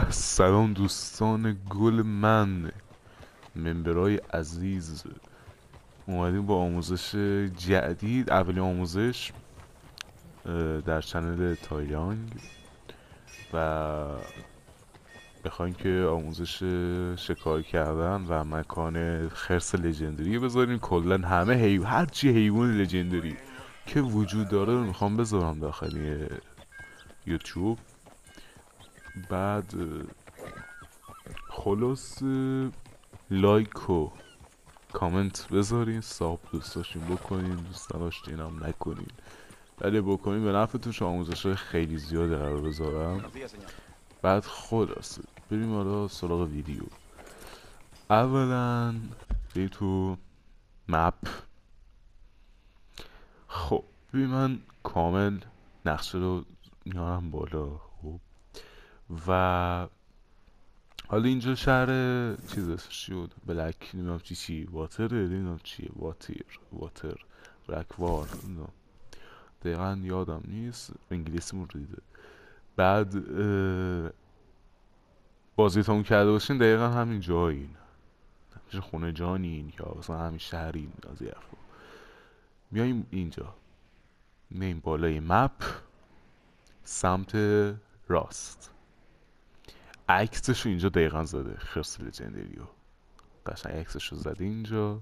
سلام دوستان گل من، ممبرای عزیز، اومدیم با آموزش جدید، اولین آموزش در چنل تایلانگ و بخوایم که آموزش شکار کردن و مکان خرس لژندری بذاریم. کلا همه هرچی حیوان لژندری که وجود داره رو میخوام بذارم داخل یوتیوب. بعد خلاص لایک و کامنت بذارین، ساب دوست داشتین بکنین، دوست نداشتین هم نکنین، ولی بکنین به نفعتون. آموزش های خیلی زیاده قرار بذارم. بعد خلاصه بریم حالا سراغ ویدیو. اولا بریم تو مپ. خب ببین من کامل نقشه رو میارم بالا. خب و حالا اینجا شهر چیز اسمش چی بود؟ بلک نمیدونم چی واتره، نمیدونم چیه، واتر رکوار، نمیدونم دقیقا یادم نیست، انگلیسیمون ریده. بعد بازی تموم کرده باشین دقیقا همین جایین، همین خونه جانین یا مثلا همین شهرین. از یه حرفا میاییم اینجا، میاییم بالای مپ سمت راست. عکسشو اینجا دقیقا زده، خرس لژندریو قشنگ عکسشو زده اینجا.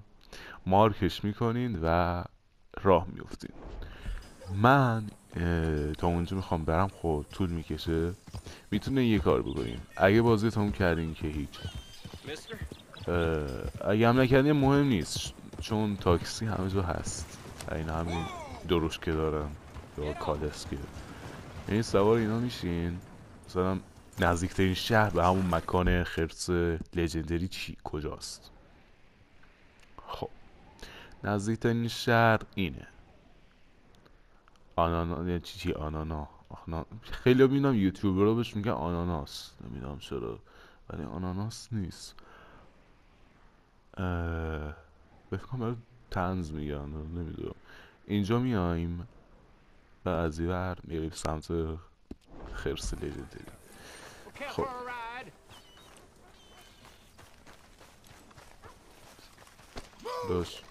مارکش میکنین و راه میفتین. من تا اونجا میخوام برم، خب طول میکشه. میتونه یه کار بکنین، اگه بازی تموم کردین که هیچ، اگه هم نکردین مهم نیست چون تاکسی همه جا هست. این همین دروش که دارن یا کالسکه، یعنی سوار اینا میشین. مثلا نزدیکترین شهر به همون مکان خرس لژندری کجاست؟ خب نزدیکترین شهر اینه، آنانا. یعنی چی آنانا؟ خیلی میبینم یوتیوبر رو بهش میگن آناناس، نمیدونم چرا، ولی آناناس نیست. بفکرم برای تنز میگن، نمیدونم. اینجا میایم و از این ور میریم سمت خرس لژندری. خب باش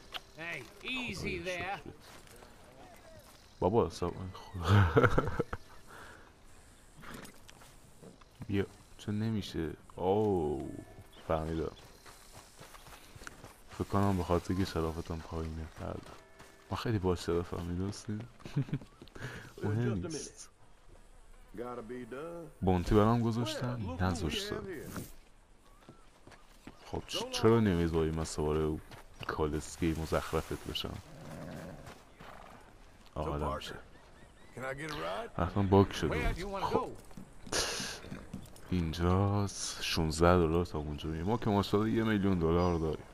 بابا بیا، چون نمیشه. اوه فهمیدم، فکر کنم به خاطر که شرافتم پایینه. ما خیلی با شرافم میدونستیم. مهم نیست. بونتی برام گذاشتم نذاشتم. خب چرا نمیذاری من سواره کالسکی مزخرفت بشم؟ آقا میشه حتما باک شده. خب اینجاست، 16 دلار تا اونجا میگه. ما که ماشاءالله 1 میلیون دلار داریم.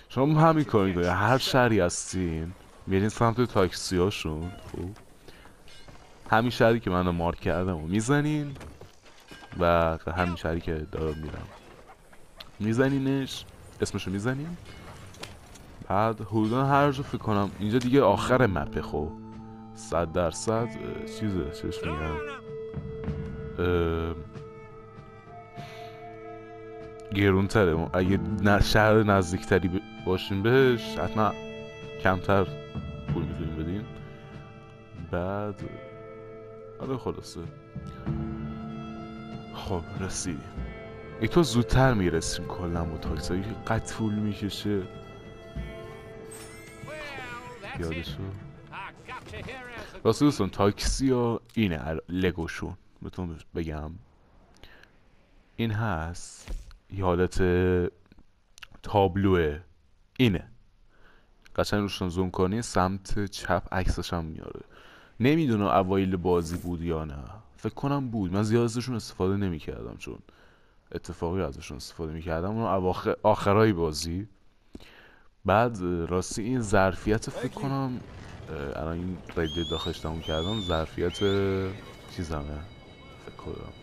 شما همین کاری دارید، هر شهری هستین میرین سمت تاکسی هاشون. خب همین شهری که من مارک کردم و میزنین و همین شهری که دارم میرم میزنینش، اسمشو میزنین. بعد حدودا هر جا فکر کنم اینجا دیگه آخر مپه. خب 100% چیزه چش میگن گرونتره. اگه شهر نزدیکتری باشین بهش حتما کمتر پول میتونین بدین. بعد آره خلاصه خب رسیدیم. ای تو زودتر میرسیم کلا با تاکسی هایی که قد طول میکشه. خب یادشو راستی دوستان، تاکسی ها اینه لگوشون بهتون بگم، این هست یه حالت تابلوه، اینه قشنگ روشون زوم کنی سمت چپ عکسش هم میاره. نمیدونم اوایل بازی بود یا نه، فکر کنم بود. من زیاد ازشون استفاده نمیکردم چون اتفاقی ازشون استفاده میکردم اون آخرای بازی. بعد راستی این ظرفیت فکر کنم الان این رید داخلش تموم کردم، ظرفیت چیزمه فکر کنم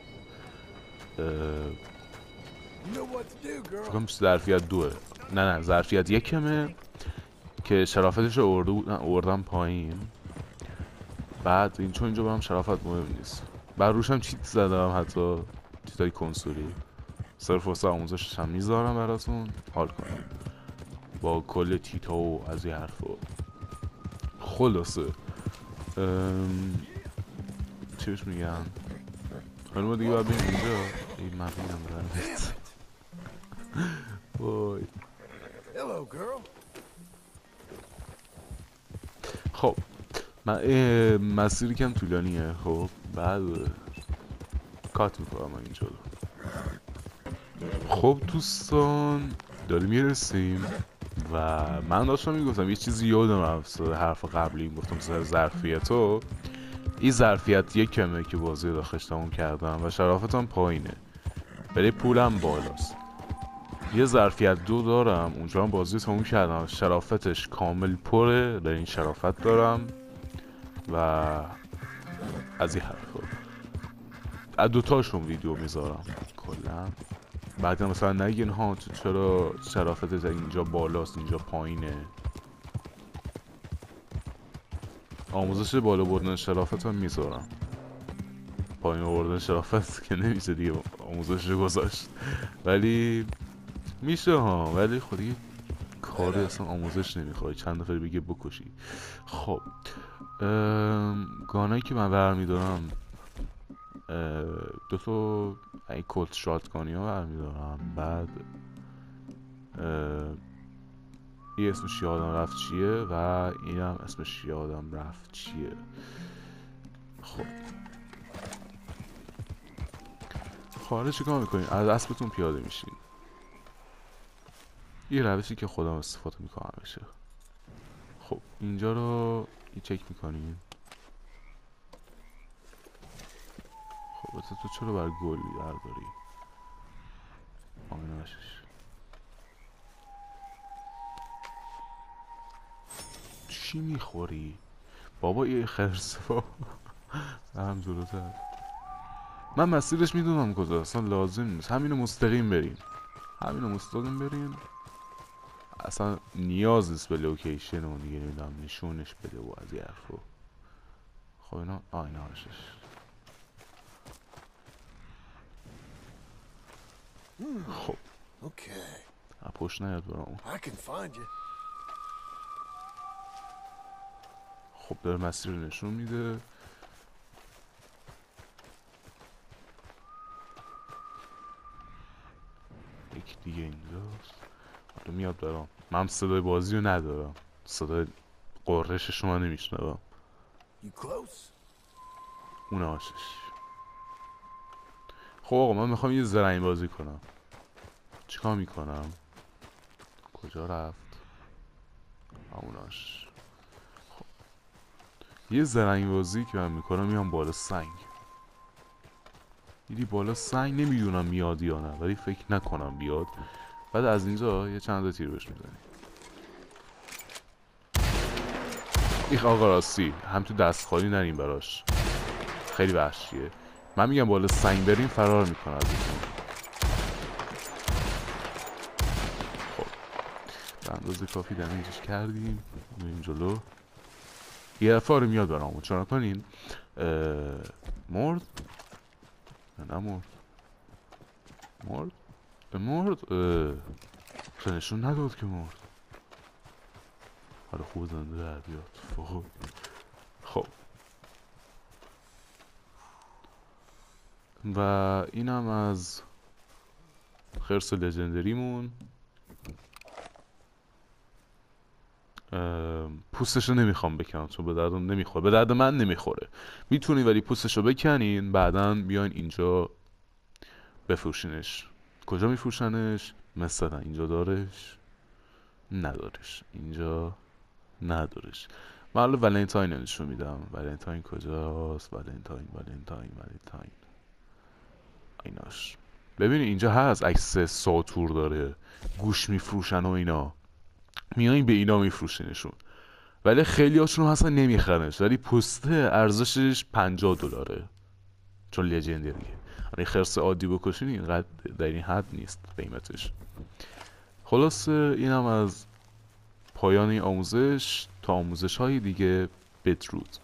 فکر کنم ظرفیت 2، نه ظرفیت 1 که شرافتش رو اردم پایین. بعد این چون اینجا برام شرافت مهم نیست، بر روشم چیت زدم، حتی چیزای کنسولی، صرف واسه آموزشش هم میذارم براتون حال کنیم با کل تیتا و از این حرفا. خلاصه چی بهش میگن، حالا ما دیگه باید بریم اینجا. این مبینم برمت وای. خب مسیری کم طولانیه. خب بعد کات میکنم اینجا. خب دوستان داریم میرسیم و من داشتم میگفتم یه چیزی یادم رفت، حرف قبلی گفتم سر ظرفیتو. این ظرفیت یک کمه که بازی داخلش تموم کردم و شرافتم پایینه ولی پولم بالاست. یه ظرفیت 2 دارم اونجا هم بازی تموم کردم، شرافتش کامل پره، در این شرافت دارم و از این حرفا. از دوتاشون ویدیو میذارم کلا. بعد مثلا نگین ها تو چرا شرافتت اینجا بالاست اینجا پایینه. آموزش بالا بردن شرافت هم میذارم، پایین بردن شرافت که نمیشه دیگه آموزش رو گذاشت، ولی میشه ها. ولی خودی کاری اصلا آموزش نمیخوای، چند دفعه بگه بکشی. خب گانایی که من برمیدارم دو تا ای کلت شاتگانی ها برمیدارم. بعد یه اسمش یادم رفت چیه و اینم اسمش یادم رفت چیه. خب حالا چیکار میکنین؟ از اسبتون پیاده میشین. یه روشی که خودم استفاده میکنم بشه. خب اینجا رو چک میکنین. خب تو چرا بر گلی برداری؟ آیناشش چی میخوری؟ بابا یه خرس با هم جلوتر. من مسیرش میدونم کجا، اصلا لازم نیست همینو مستقیم بریم، همینو مستقیم بریم، اصلا نیاز نیست به لوکیشن و دیگه نمیدونم نشونش بده و از یه حرفو. خب اینا آیناشش. خب پشت نیاد برامون. خب داره مسیر رو نشون میده. یکی دیگه اینجاست. حالا میاد برام. من صدای بازی رو ندارم، صدای قررش شما نمیشنوم. اون آشش. خب آقا من میخوام یه زرنگ بازی کنم. چیکار میکنم؟ کجا رفت؟ هموناش. خب یه زرنگ بازی که من میکنم میام بالا سنگ. میری بالا سنگ، نمیدونم میاد یا نه ولی فکر نکنم بیاد. بعد از اینجا یه چند تا تیر بهش میزنی. ایخ آقا راستی هم تو دست خالی نریم براش، خیلی وحشیه. من میگم بالا سنگ بریم فرار میکنه ازتون. خب به اندازه کافی دمیجش کردیم. بریم جلو. یه دفعه آره میاد برامون. چرا کنین؟ مرد؟ نه مرد. مرد؟ مرد؟ نشون نداد که مرد. حالا خوب زنده در بیاد. خب و اینم از خرس لژندریمون. پوستشو نمیخوام بکنم چون به دردم نمیخوره، به درد من نمیخوره. میتونین ولی پوستشو بکنین بعدا بیاین اینجا بفروشینش. کجا میفروشنش؟ مثلا اینجا دارش؟ ندارش. اینجا ندارش. من حالا ولنتاین نشون میدم. ولنتاین کجاست؟ ولنتاین ایناش. ببینید اینجا هست عکس ساتور داره، گوش میفروشن و اینا. میایین به اینا میفروشینشون ولی خیلی هاشون اصلا نمیخرنش، ولی پوسته ارزشش $50 چون لژندریه. یعنی خرس عادی بکشین اینقدر در این حد نیست قیمتش. خلاصه اینم از پایان این آموزش. تا آموزش های دیگه بدرود.